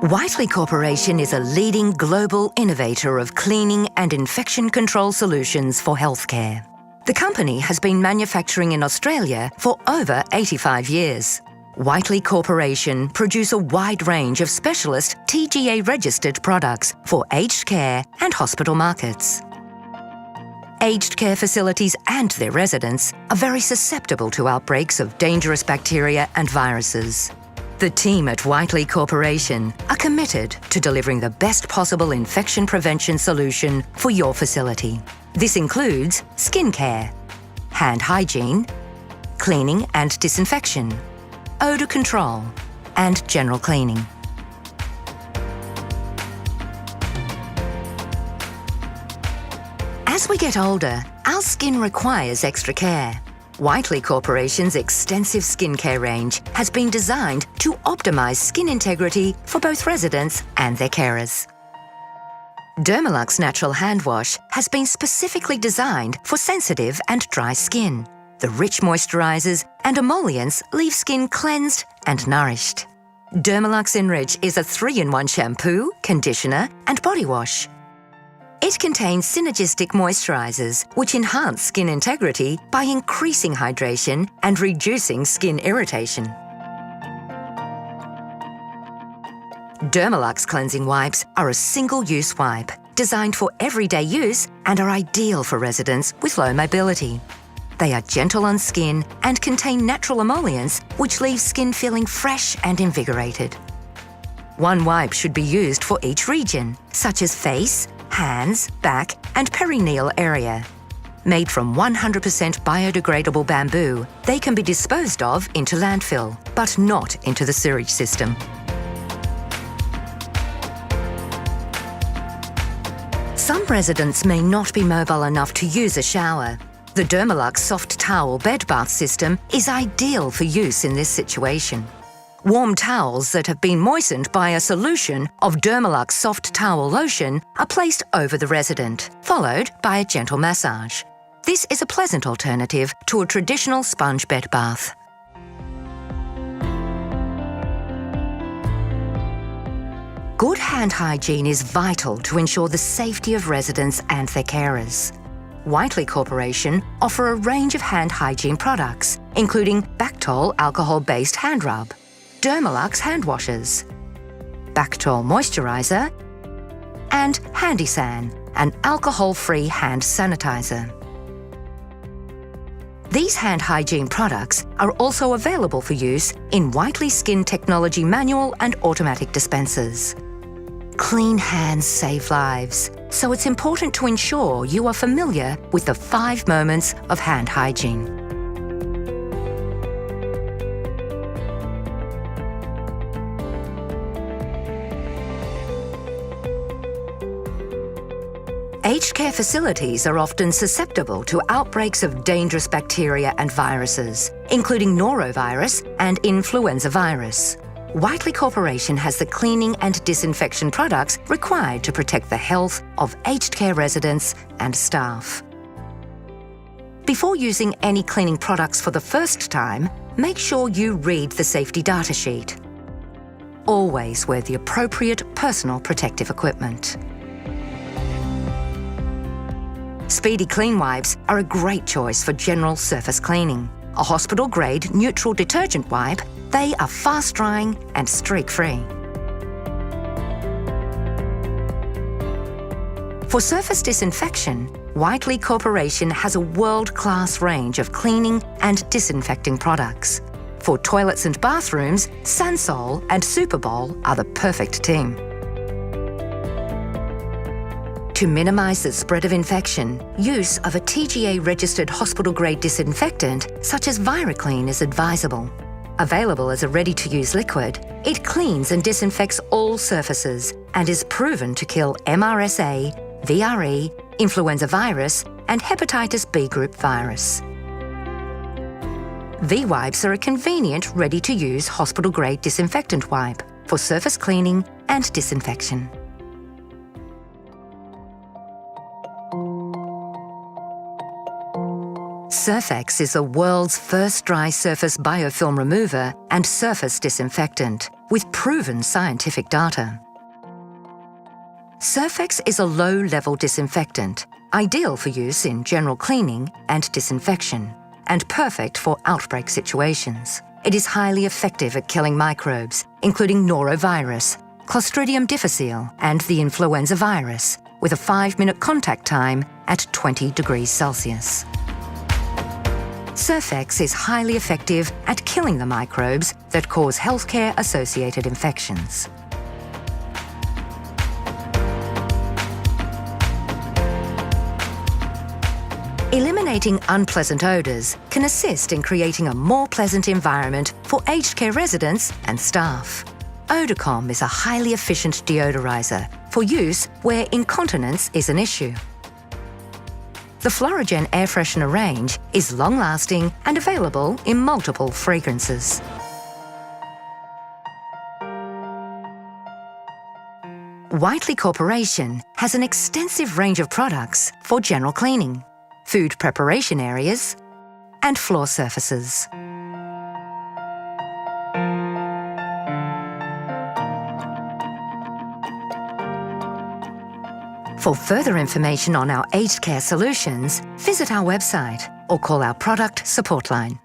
Whiteley Corporation is a leading global innovator of cleaning and infection control solutions for healthcare. The company has been manufacturing in Australia for over 85 years. Whiteley Corporation produce a wide range of specialist TGA-registered products for aged care and hospital markets. Aged care facilities and their residents are very susceptible to outbreaks of dangerous bacteria and viruses. The team at Whiteley Corporation are committed to delivering the best possible infection prevention solution for your facility. This includes skin care, hand hygiene, cleaning and disinfection, odour control, and general cleaning. As we get older, our skin requires extra care. Whiteley Corporation's extensive skincare range has been designed to optimise skin integrity for both residents and their carers. Dermalux Natural Hand Wash has been specifically designed for sensitive and dry skin. The rich moisturisers and emollients leave skin cleansed and nourished. Dermalux Enrich is a 3-in-1 shampoo, conditioner and body wash. It contains synergistic moisturisers which enhance skin integrity by increasing hydration and reducing skin irritation. Dermalux cleansing wipes are a single-use wipe designed for everyday use and are ideal for residents with low mobility. They are gentle on skin and contain natural emollients which leave skin feeling fresh and invigorated. One wipe should be used for each region, such as face, hands, back and perineal area. Made from 100% biodegradable bamboo, they can be disposed of into landfill, but not into the sewage system. Some residents may not be mobile enough to use a shower. The Dermalux Soft Towel Bed Bath System is ideal for use in this situation. Warm towels that have been moistened by a solution of Dermalux Soft Towel Lotion are placed over the resident, followed by a gentle massage. This is a pleasant alternative to a traditional sponge bed bath. Good hand hygiene is vital to ensure the safety of residents and their carers. Whiteley Corporation offer a range of hand hygiene products, including Bactol alcohol-based hand rub, Dermalux hand washes, Bactol moisturiser, and Handysan, an alcohol-free hand sanitizer. These hand hygiene products are also available for use in Whiteley Skin Technology manual and automatic dispensers. Clean hands save lives, so it's important to ensure you are familiar with the 5 moments of hand hygiene. Aged care facilities are often susceptible to outbreaks of dangerous bacteria and viruses, including norovirus and influenza virus. Whiteley Corporation has the cleaning and disinfection products required to protect the health of aged care residents and staff. Before using any cleaning products for the first time, make sure you read the safety data sheet. Always wear the appropriate personal protective equipment. Speedy Clean wipes are a great choice for general surface cleaning. A hospital-grade neutral detergent wipe, they are fast-drying and streak-free. For surface disinfection, Whiteley Corporation has a world-class range of cleaning and disinfecting products. For toilets and bathrooms, Sansol and Super Bowl are the perfect team. To minimise the spread of infection, use of a TGA-registered hospital-grade disinfectant such as ViraClean is advisable. Available as a ready-to-use liquid, it cleans and disinfects all surfaces and is proven to kill MRSA, VRE, influenza virus and hepatitis B group virus. V-wipes are a convenient, ready-to-use hospital-grade disinfectant wipe for surface cleaning and disinfection. Surfex is the world's first dry surface biofilm remover and surface disinfectant, with proven scientific data. Surfex is a low-level disinfectant, ideal for use in general cleaning and disinfection, and perfect for outbreak situations. It is highly effective at killing microbes, including norovirus, Clostridium difficile, and the influenza virus, with a 5-minute contact time at 20 degrees Celsius. Surfex is highly effective at killing the microbes that cause healthcare-associated infections. Eliminating unpleasant odours can assist in creating a more pleasant environment for aged care residents and staff. Odour is a highly efficient deodoriser for use where incontinence is an issue. The Florigen air freshener range is long-lasting and available in multiple fragrances. Whiteley Corporation has an extensive range of products for general cleaning, food preparation areas, and floor surfaces. For further information on our aged care solutions, visit our website or call our product support line.